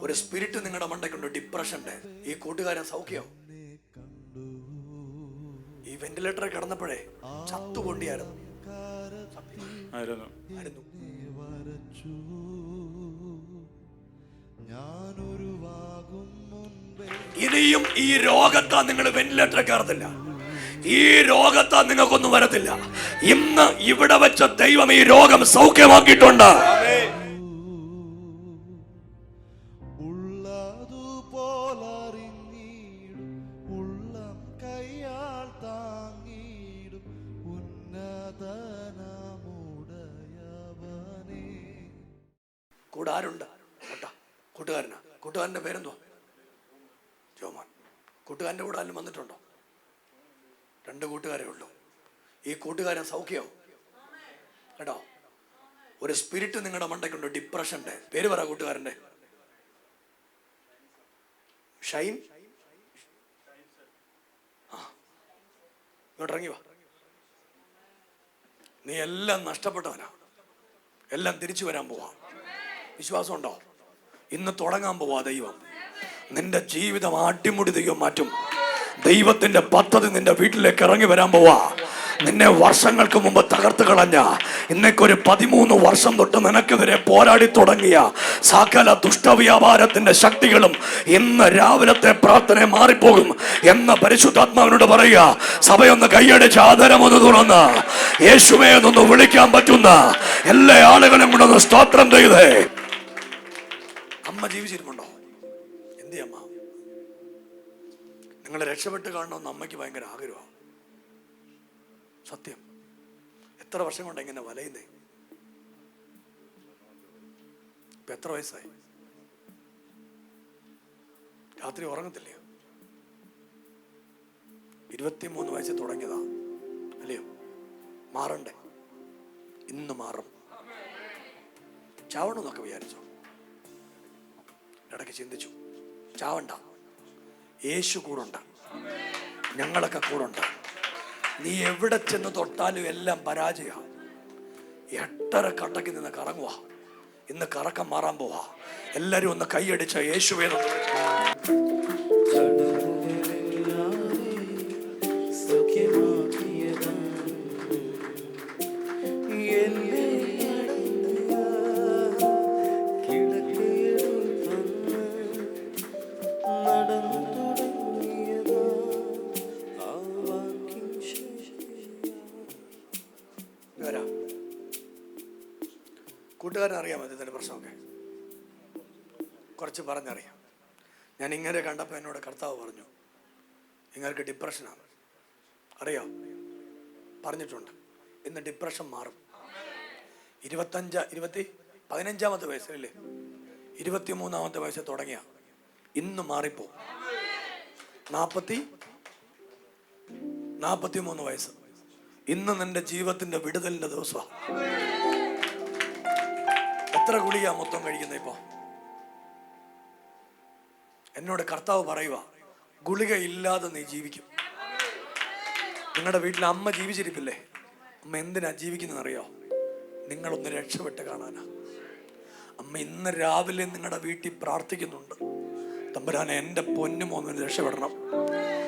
ഒരു സ്പിരിറ്റ് നിങ്ങളുടെ മണ്ടയ്ക്കുണ്ട്, ഡിപ്രഷന്റെ. ഈ കൂട്ടുകാരൻ സൗഖ്യം. ഈ വെന്റിലേറ്ററിൽ കിടന്നപ്പോഴേ ചത്തുകൊണ്ടിയായിരുന്നു. ഇനിയും ഈ രോഗത്താ നിങ്ങൾ വെന്റിലേറ്ററിൽ കയറത്തില്ല. ഈ രോഗത്താ നിങ്ങൾക്കൊന്നും വരത്തില്ല. ഇന്ന് ഇവിടെ വെച്ച ദൈവം ഈ രോഗം സൗഖ്യമാക്കിയിട്ടുണ്ട്. കൂടെ ആരുണ്ട്? കൂട്ടുകാരനാ. കൂട്ടുകാരന്റെ പേരെന്തോ? ജോമോൻ. കൂട്ടുകാരന്റെ കൂടെ ആരും വന്നിട്ടുണ്ടോ? 2 കൂട്ടുകാരേ ഉള്ളൂ. ഈ കൂട്ടുകാരൻ സൗഖ്യവും കേട്ടോ. ഒരു സ്പിരിറ്റ് നിങ്ങളുടെ മണ്ടയ്ക്കുണ്ട്, ഡിപ്രഷന്റെ. പേര് പറ കൂട്ടുകാരന്റെ. ഷൈൻ. ഇങ്ങോട്ടിറങ്ങി വാ. നീ എല്ലാം നഷ്ടപ്പെട്ടവനാ, എല്ലാം തിരിച്ചു വരാൻ പോവാ. വിശ്വാസമുണ്ടോ? ഇന്ന് തുടങ്ങാൻ പോവാ ദൈവം. നിന്റെ ജീവിതം അടിമുടി ദൈവം മാറ്റും. ദൈവത്തിന്റെ പദ്ധതി നിന്റെ വീട്ടിലേക്ക് ഇറങ്ങി വരാൻ പോവാ. നിന്നെ വർഷങ്ങൾക്ക് മുമ്പ് തകർത്ത് കളഞ്ഞ, ഇന്നേക്കൊരു 13 വർഷം തൊട്ട് നിനക്കെതിരെ പോരാടി തുടങ്ങിയ സകല ദുഷ്ടവ്യാപാരത്തിന്റെ ശക്തികളും ഇന്ന് രാവിലത്തെ പ്രാർത്ഥന മാറിപ്പോകും എന്ന് പരിശുദ്ധാത്മാവിനോട് പറയുക. സഭയൊന്ന് കൈയടിച്ച് ആദരമൊന്ന് തുറന്ന് യേശുവേ എന്നൊന്ന് വിളിക്കാൻ പറ്റുന്ന എല്ലാ ആളുകളും കൂടെ ഒന്ന് സ്തോത്രം ചെയ്തേ. അമ്മ ജീവിച്ചിരിപ്പുണ്ടോ? എന്തി അമ്മ? നിങ്ങളെ രക്ഷപ്പെട്ട് കാണണമെന്ന് അമ്മയ്ക്ക് ഭയങ്കര ആഗ്രഹമാണ്. സത്യം. എത്ര വർഷം കൊണ്ട് എങ്ങനെ വലയുന്നേ? ഇപ്പൊ എത്ര വയസ്സായി? രാത്രി ഉറങ്ങത്തില്ലയോ? 23 വയസ്സിൽ തുടങ്ങിയതാ അല്ലയോ? മാറണ്ടേ? ഇന്ന് മാറും. ചാവണമെന്നൊക്കെ വിചാരിച്ചോ? ഇടയ്ക്ക് ചിന്തിച്ചു. ചാവണ്ട, യേശു കൂടുണ്ട്, ഞങ്ങളൊക്കെ കൂടുണ്ട്. നീ എവിടെ ചെന്ന് തൊട്ടാലും എല്ലാം പരാജയ. 8 കട്ടക്ക് നിന്ന് കറങ്ങുക. ഇന്ന് കറക്കം മാറാൻ പോവാ. എല്ലാരും ഒന്ന് കൈയടിച്ച യേശുവേ. കൂട്ടുകാരൻ അറിയാമോ ഇതിൻ്റെ പ്രശ്നമൊക്കെ? കുറച്ച് പറഞ്ഞറിയാം. ഞാൻ ഇങ്ങനെ കണ്ടപ്പോൾ എന്നോട് കർത്താവ് പറഞ്ഞു, നിങ്ങൾക്ക് ഡിപ്രഷനാണ്. അറിയാം, പറഞ്ഞിട്ടുണ്ട്. ഇന്ന് ഡിപ്രഷൻ മാറും. 15-ാമത്തെ വയസ്സിലല്ലേ? 23-ാമത്തെ വയസ്സിൽ തുടങ്ങിയ ഇന്ന് മാറിപ്പോ. 43 വയസ്സ്. ഇന്ന് നിന്റെ ജീവിതത്തിന്റെ വിടുതലിന്റെ ദിവസമാണ്. എത്ര ഗുളിക മൊത്തം കഴിക്കുന്ന ഇപ്പോ? എന്നോട് കർത്താവ് പറയുക, ഗുളിക ഇല്ലാതെ നീ ജീവിക്കും. നിങ്ങളുടെ വീട്ടിൽ അമ്മ ജീവിച്ചിരിപ്പില്ലേ? അമ്മ എന്തിനാ ജീവിക്കുന്നതെന്നറിയോ? നിങ്ങളൊന്ന് രക്ഷപ്പെട്ട് കാണാനാ. അമ്മ ഇന്ന് രാവിലെ നിങ്ങളുടെ വീട്ടിൽ പ്രാർത്ഥിക്കുന്നുണ്ട്, തമ്പുരാനെ എൻ്റെ പൊന്നുമോന്ന് രക്ഷപ്പെടണം.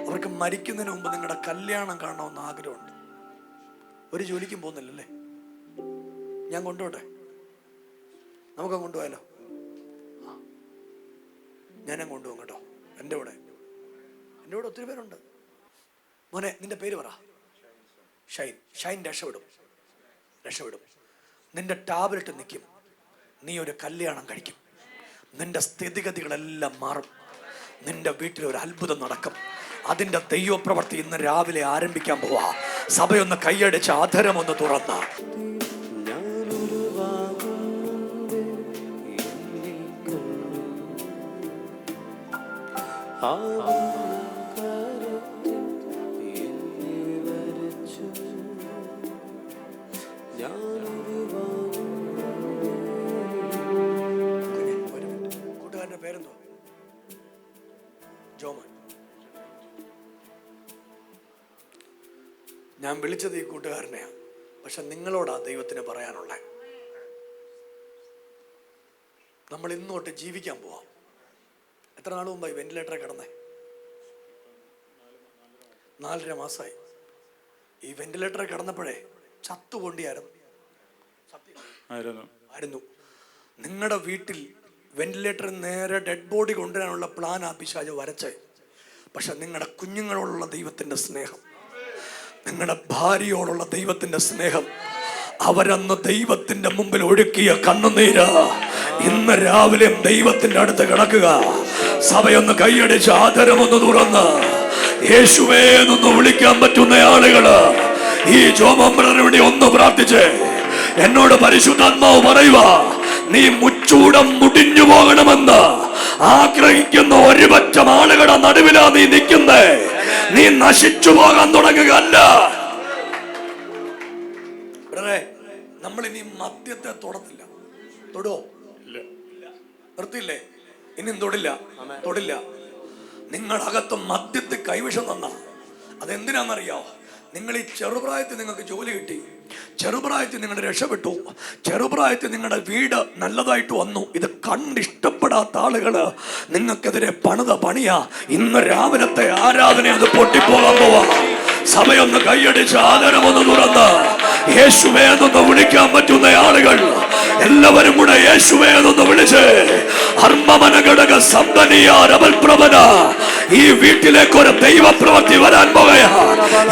അവർക്ക് മരിക്കുന്നതിന് മുമ്പ് നിങ്ങളുടെ കല്യാണം കാണണമെന്ന് ആഗ്രഹമുണ്ട്. ഒരു ജോലിക്കും പോകുന്നില്ലല്ലേ? ഞാൻ കൊണ്ടുപോട്ടെ? നമുക്ക് കൊണ്ടുപോയാലോ? ഞാനും കൊണ്ടുപോകും കേട്ടോ. എൻ്റെ കൂടെ ഒത്തിരി പേരുണ്ട്. മോനെ, നിന്റെ പേര് പറ. ഷൈൻ. ഷൈൻ രക്ഷപ്പെടും. നിന്റെ ടാബ്ലറ്റ് നിൽക്കും. നീ ഒരു കല്യാണം കഴിക്കും. നിന്റെ സ്ഥിതിഗതികളെല്ലാം മാറും. നിന്റെ വീട്ടിൽ ഒരു അത്ഭുതം നടക്കും. അതിൻ്റെ ദൈവപ്രവൃത്തി ഇന്ന് രാവിലെ ആരംഭിക്കാൻ പോവാ. സഭയൊന്ന് കൈയടിച്ച് ആധരമൊന്ന് തുറന്ന കൂട്ടുകാരന്റെ പേരെന്തോ? ജോമോൻ. ഞാൻ വിളിച്ചത് ഈ കൂട്ടുകാരനെയാണ്. പക്ഷെ നിങ്ങളോടാ ദൈവത്തിന് പറയാനുള്ളത്. നമ്മൾ ഇന്നോട്ട് ജീവിക്കാൻ പോവാം. എത്ര നാൾ മുമ്പായി വെന്റിലേറ്ററിൽ കിടന്നേ? 4.5 മാസമായി. ഈ വെന്റിലേറ്ററിൽ കിടന്നപ്പോഴേ ചത്തുകൊണ്ടിയായിരുന്നു. ആയിരുന്നു. നിങ്ങളുടെ വീട്ടിൽ വെന്റിലേറ്ററിൽ നേരെ ഡെഡ് ബോഡി കൊണ്ടുവരാനുള്ള പ്ലാൻ ആ പിശാച് വരച്ചേ. പക്ഷെ നിങ്ങളുടെ കുഞ്ഞുങ്ങളോടുള്ള ദൈവത്തിന്റെ സ്നേഹം, നിങ്ങളുടെ ഭാര്യയോടുള്ള ദൈവത്തിന്റെ സ്നേഹം, അവരന്ന് ദൈവത്തിന്റെ മുമ്പിൽ ഒഴുക്കിയ കണ്ണുനീര് ഇന്ന് രാവിലെ ദൈവത്തിന്റെ അടുത്ത് കിടക്കുക. സഭയൊന്ന് കൈയടിച്ച് ആദരമൊന്ന് തുറന്ന് യേശുവേ എന്നൊന്ന് വിളിക്കാൻ പറ്റുന്ന ആളുകള് ഈ ജോമമ്പ്രവിടെ ഒന്ന് പ്രാർത്ഥിച്ച് എന്നോട് പരിശുദ്ധാത്മാവ് പറയുക, നീ മുച്ചൂടം മുടിഞ്ഞു പോകണമെന്ന് ആഗ്രഹിക്കുന്ന ഒരു പറ്റം ആളുകളുടെ നടുവിലാ നീ നിൽക്കുന്നേ. നീ നശിച്ചു പോകാൻ തുടങ്ങുകയല്ല. നമ്മൾ ഇനി മദ്യത്തെ തൊടത്തില്ല. തൊടോ? നിർത്തിയില്ലേ? ഇനിയും തൊടില്ല. നിങ്ങളകത്ത് മദ്യത്തെ കൈവശം തന്ന അതെന്തിനാണെന്നറിയോ? നിങ്ങൾ ഈ ചെറുപ്രായത്തിൽ നിങ്ങൾക്ക് ജോലി കിട്ടി, ചെറുപ്രായത്തിൽ നിങ്ങൾ രക്ഷപ്പെട്ടു, ചെറുപ്രായത്തിൽ നിങ്ങളുടെ വീട് നല്ലതായിട്ട് വന്നു. ഇത് കണ്ടിഷ്ടപ്പെടാത്ത ആളുകള് നിങ്ങൾക്കെതിരെ പണിയാ. ഇന്ന് രാവിലത്തെ ആരാധന അത് പൊട്ടിപ്പോകാൻ പോവാ. സഭയൊന്ന് കൈയടിച്ച് ആദരവൊന്ന് തുറന്ന് യേശുവേ എന്നൊന്ന് വിളിക്കാൻ പറ്റുന്ന ആളുകൾ എല്ലാവരും കൂടെ യേശുവേ എന്നൊന്ന് വിളിച്ച് ഈ വീട്ടിലേക്ക് ഒരു ദൈവപ്രവൃത്തി വരാൻ പോകയാ.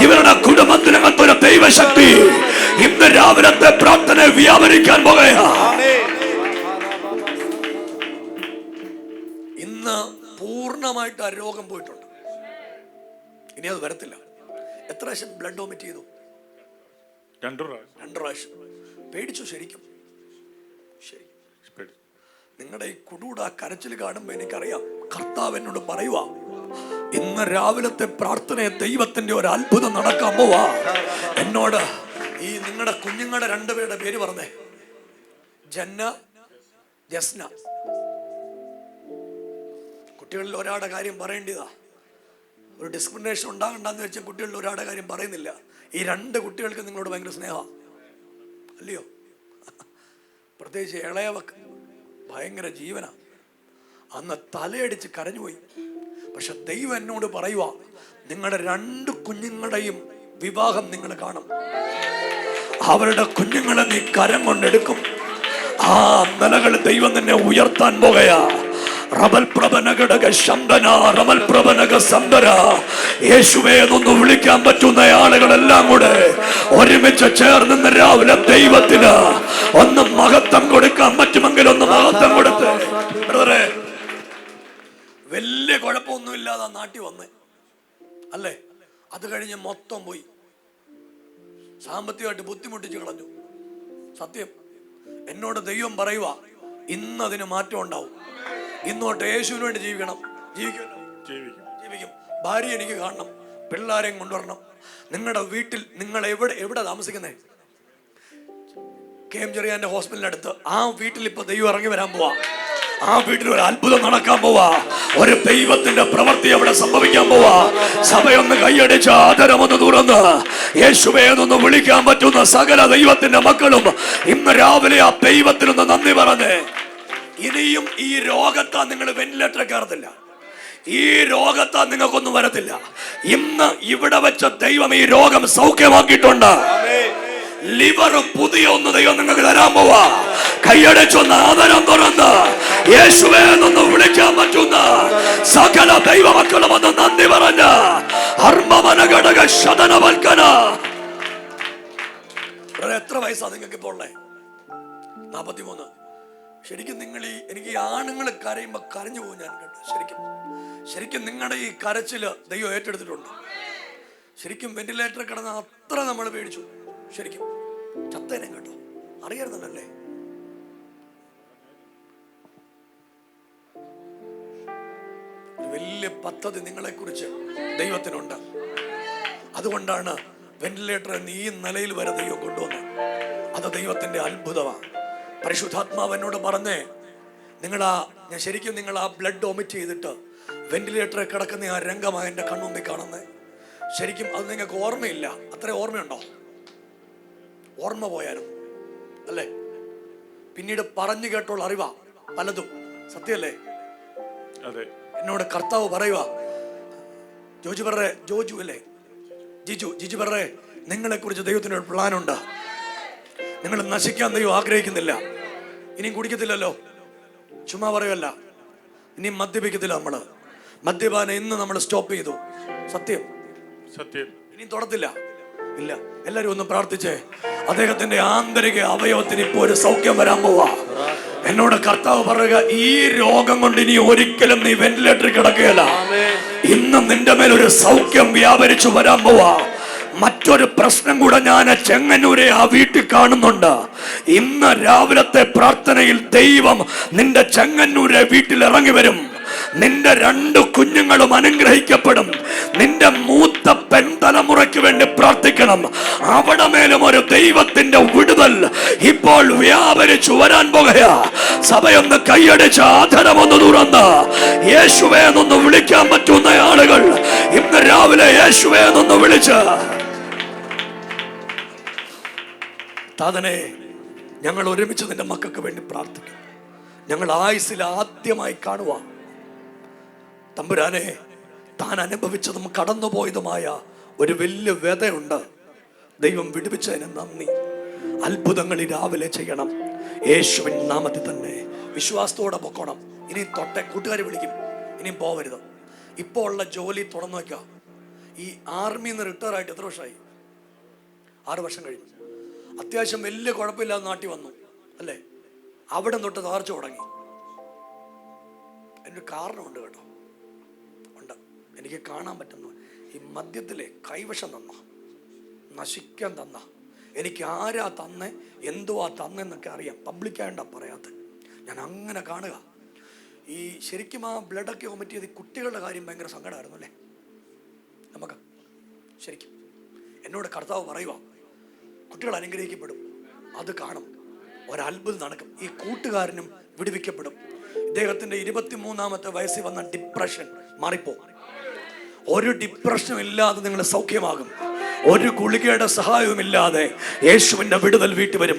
ഇവരുടെ കുടുംബത്തിനകത്തൊരു ദൈവശക്തി ഇന്ന് രാവിലത്തെ പ്രാർത്ഥന വ്യാപരിക്കാൻ പോകയാ. ഇന്ന് പൂർണ്ണമായിട്ട് ആ രോഗം പോയിട്ടുണ്ട്. ഇനി അത് വരത്തില്ല. എത്ര പ്രാവശ്യം ബ്ലഡ് വോമിറ്റ് ചെയ്തു? 2 പ്രാവശ്യം. പേടിച്ചു ശരിക്കും. നിങ്ങളുടെ ഈ കുടൂട കരച്ചിൽ കാണുമ്പോ എനിക്കറിയാം കർത്താവ് എന്നോട് പറയുക, ഇന്ന് രാവിലത്തെ പ്രാർത്ഥനയെ ദൈവത്തിന്റെ ഒരു അത്ഭുതം നടക്കാൻ പോവാ. എന്നോട് ഈ നിങ്ങളുടെ കുഞ്ഞുങ്ങളുടെ 2 പേരുടെ പേര് പറഞ്ഞേ. ജന്ന, ജസ്ന. കുട്ടികളിൽ ഒരാളുടെ കാര്യം പറയേണ്ടതാ. ഒരു ഡിസ്ക്രിമിനേഷൻ ഉണ്ടാകണ്ടെന്ന് വെച്ചാൽ കുട്ടികളിൽ ഒരാളുടെ കാര്യം പറയുന്നില്ല. ഈ 2 കുട്ടികൾക്ക് നിങ്ങളോട് ഭയങ്കര സ്നേഹം അല്ലയോ? പ്രത്യേകിച്ച് ഇളയവക്ക് ഭയങ്കര ജീവന. അന്ന് തലയടിച്ച് കരഞ്ഞുപോയി. പക്ഷെ ദൈവം എന്നോട് പറയുക, നിങ്ങളുടെ 2 കുഞ്ഞുങ്ങളുടെയും വിവാഹം നിങ്ങൾ കാണും. അവരുടെ കുഞ്ഞുങ്ങളെ നീ കരം കൊണ്ടെടുക്കും. ആ നിലകൾ ദൈവം നിന്നെ ഉയർത്താൻ പോകയാ. യേശുവേ എന്നൊന്ന് വിളിക്കാൻ പറ്റുന്ന ആളുകളെല്ലാം കൂടെ ഒരുമിച്ച് ചേർന്ന് രാവിലെ ദൈവത്തിന് ഒന്ന് മഹത്വം കൊടുക്കാൻ പറ്റുമെങ്കിൽ ഒന്ന് മഹത്വം കൊടുത്ത്. വലിയ കുഴപ്പമൊന്നുമില്ലാതെ നാട്ടിൽ വന്നേ അല്ലേ? അത് കഴിഞ്ഞ് മൊത്തം പോയി. സാമ്പത്തികമായിട്ട് ബുദ്ധിമുട്ടിച്ച് കളഞ്ഞു. സത്യം എന്നോട് ദൈവം പറയുക, ഇന്നതിന് മാറ്റം ഉണ്ടാവും. ഇന്നോട്ട് യേശുവിന് വേണ്ടി ജീവിക്കും. ഭാര്യ എനിക്ക് കാണണം, പിള്ളേരെയും കൊണ്ടുവരണം. നിങ്ങളുടെ വീട്ടിൽ നിങ്ങൾ എവിടെ താമസിക്കുന്നേ? KM ചെറിയാന്റെ ഹോസ്പിറ്റലിനടുത്ത്. ആ വീട്ടിൽ ഇപ്പൊ ദൈവം ഇറങ്ങി വരാൻ പോവാ. ആ വീട്ടിൽ ഒരു അത്ഭുതം നടക്കാൻ പോവാ. ഒരു ദൈവത്തിന്റെ പ്രവൃത്തി അവിടെ സംഭവിക്കാൻ പോവാ. സഭയൊന്ന് കൈയടിച്ച് ആദരമൊന്ന് തുറന്ന് യേശുവേ എന്നൊന്ന് വിളിക്കാൻ പറ്റുന്ന സകല ദൈവത്തിന്റെ മക്കളും ഇന്ന് രാവിലെ ആ ദൈവത്തിനൊന്ന് നന്ദി പറഞ്ഞേ. ഇനിയും ഈ രോഗത്താ നിങ്ങൾ വെന്റിലേറ്ററിൽ കയറത്തില്ല. ഈ രോഗത്താ നിങ്ങൾക്കൊന്നും വരത്തില്ല. ഇന്ന് ഇവിടെ വെച്ച ദൈവം ഈ രോഗം സൗഖ്യമാക്കിയിട്ടുണ്ട്. ലിവർ പുതിയ ഒന്ന് ദൈവം നിങ്ങൾക്ക് തരാൻ പോവാ. കൈയടിച്ചൊന്ന് ആദരം തുറന്ന് യേശുവേ എന്നൊന്ന് വിളിക്കാൻ പറ്റുന്ന സകല ദൈവമക്കളും ഒന്ന് നന്ദി പറഞ്ഞ എത്ര വയസ്സാ നിങ്ങൾക്ക് ഇപ്പോൾ ഉള്ളേ? 43. ശരിക്കും നിങ്ങൾ എനിക്ക് ഈ ആണുങ്ങൾ കരയുമ്പോ കരഞ്ഞു പോകും ഞാൻ കേട്ടോ. ശരിക്കും നിങ്ങളുടെ ഈ കരച്ചില് ദൈവം ഏറ്റെടുത്തിട്ടുണ്ട്. ശരിക്കും വെന്റിലേറ്ററിൽ കിടന്ന അത്ര നമ്മൾ പേടിച്ചു. ശരിക്കും ചത്തേനെ കേട്ടോ. അറിയാറുന്നല്ലേ? വലിയ പദ്ധതി നിങ്ങളെ കുറിച്ച് ദൈവത്തിനുണ്ട്. അതുകൊണ്ടാണ് വെന്റിലേറ്റർ ഈ നിലയിൽ വരെ ദൈവം കൊണ്ടുവന്നത്. അത് ദൈവത്തിന്റെ അത്ഭുതമാണ്. പരിശുദ്ധാത്മാവ് എന്നോട് പറഞ്ഞേ, നിങ്ങൾ ആ ബ്ലഡ് വോമിറ്റ് ചെയ്തിട്ട് വെന്റിലേറ്ററിൽ കിടക്കുന്ന ആ രംഗമാണ് എൻ്റെ കൺമുമ്പിൽ കാണുന്നത്. ശരിക്കും അത് നിങ്ങൾക്ക് ഓർമ്മയില്ല. അത്ര ഓർമ്മയുണ്ടോ? ഓർമ്മ പോയാലും അല്ലേ? പിന്നീട് പറഞ്ഞു കേട്ടുള്ള അറിവാ പലതും. സത്യല്ലേ? എന്നോട് കർത്താവ് പറയുക, ജോജു പറേ, ജോജു അല്ലേ, ജിജു പറേ, നിങ്ങളെ കുറിച്ച് ദൈവത്തിന് ഒരു പ്ലാൻ ഉണ്ട്. നിങ്ങൾ നശിക്കാൻ ദൈവം ആഗ്രഹിക്കുന്നില്ല. ഇനിയും കുടിക്കത്തില്ലല്ലോ, ചുമ്മാ പറയുമല്ല. ഇനിയും മദ്യപിക്കത്തില്ല. നമ്മള് മദ്യപാനം ഇന്ന് നമ്മൾ സ്റ്റോപ്പ് ചെയ്തു. സത്യം, ഇനി തൊടത്തില്ല. ഇല്ല, എല്ലാരും ഒന്ന് പ്രാർത്ഥിച്ചേ. അദ്ദേഹത്തിന്റെ ആന്തരിക അവയവത്തിന് ഇപ്പോ ഒരു സൗഖ്യം വരാൻ പോവാ. എന്നോട് കർത്താവ് പറയുക, ഈ രോഗം കൊണ്ട് ഇനി ഒരിക്കലും നീ വെന്റിലേറ്ററിൽ കിടക്കുകയല്ല. ഇന്ന് നിന്റെ മേൽ ഒരു സൗഖ്യം വ്യാപരിച്ചു വരാൻ പോവാ. മറ്റൊരു പ്രശ്നം കൂടെ ഞാൻ ചെങ്ങന്നൂരെ ആ വീട്ടിൽ കാണുന്നുണ്ട്. ഇന്ന് രാവിലത്തെ പ്രാർത്ഥനയിൽ ദൈവം നിന്റെ ചെങ്ങന്നൂരെ വീട്ടിൽ ഇറങ്ങി വരും. നിന്റെ 2 കുഞ്ഞുങ്ങളും അനുഗ്രഹിക്കപ്പെടും. നിന്റെ മൂത്ത പെൺതലമുറയ്ക്ക് വേണ്ടി പ്രാർത്ഥിക്കണം. അവിടെ മേലും ഒരു ദൈവത്തിന്റെ വിടുതൽ ഇപ്പോൾ വ്യാപരിച്ചു വരാൻ പോകുകയാ. സഭയൊന്ന് കൈയടിച്ച് ആധരമൊന്ന് തുറന്ന് യേശുവേ എന്നൊന്ന് വിളിക്കാൻ പറ്റുന്ന ആളുകൾ ഇന്ന് രാവിലെ യേശുവേ എന്നൊന്ന് വിളിച്ച്, താതനെ, ഞങ്ങൾ ഒരുമിച്ച് നിന്റെ മക്കൾക്ക് വേണ്ടി പ്രാർത്ഥിക്കും. ഞങ്ങൾ ആയുസ്സിൽ ആദ്യമായി കാണുക തമ്പുരാനെ, താൻ അനുഭവിച്ചതും കടന്നുപോയതുമായ ഒരു വലിയ വ്യതയുണ്ട്. ദൈവം വിടുവിച്ചതിന് നന്ദി. അത്ഭുതങ്ങൾ രാവിലെ ചെയ്യണം. യേശുവിൻ നാമത്തിൽ തന്നെ വിശ്വാസത്തോടെ പൊക്കോണം. ഇനി തൊട്ടെ കൂട്ടുകാർ വിളിക്കും, ഇനിയും പോവരുത്. ഇപ്പോൾ ഉള്ള ജോലി തുറന്നു വയ്ക്കുക. ഈ ആർമിയിൽ നിന്ന് റിട്ടയർ ആയിട്ട് എത്ര വർഷമായി? 6 വർഷം കഴിഞ്ഞു. അത്യാവശ്യം വലിയ കുഴപ്പമില്ലാതെ നാട്ടിൽ വന്നു അല്ലേ? അവിടെ തൊട്ട് തകർച്ച തുടങ്ങി. എൻ്റെ കാരണമുണ്ട് കേട്ടോ, ഉണ്ട്. എനിക്ക് കാണാൻ പറ്റുന്നു. ഈ മദ്യത്തിലെ കൈവശം തന്ന, നശിക്കാൻ തന്ന, എനിക്ക് ആരാ തന്നെ, എന്തുവാ തന്നെന്നൊക്കെ അറിയാം. പബ്ലിക്കായിട്ടാ പറയാത്ത. ഞാൻ അങ്ങനെ കാണുക. ഈ ശരിക്കും ആ ബ്ലഡൊക്കെ വൊമിറ്റ് ചെയ്ത് കുട്ടികളുടെ കാര്യം ഭയങ്കര സങ്കടമായിരുന്നു അല്ലേ നമുക്ക്? ശരിക്കും എന്നോട് കർത്താവ് പറയുക, കുട്ടികൾ അനുഗ്രഹിക്കപ്പെടും. അത് കാണും, ഒരത്ഭുതം നടക്കും. ഈ കൂട്ടുകാരനും വിടുവിക്കപ്പെടും. ഇദ്ദേഹത്തിന്റെ 23-ാമത്തെ വയസ്സിൽ വന്ന ഡിപ്രഷൻ മാറിപ്പോകും. ഒരു ഡിപ്രഷനും ഇല്ലാതെ നിങ്ങൾ സൗഖ്യമാകും. ഒരു ഗുളികയുടെ സഹായവുമില്ലാതെ യേശുവിന്റെ വിടുതൽ വീട്ടിൽ വരും.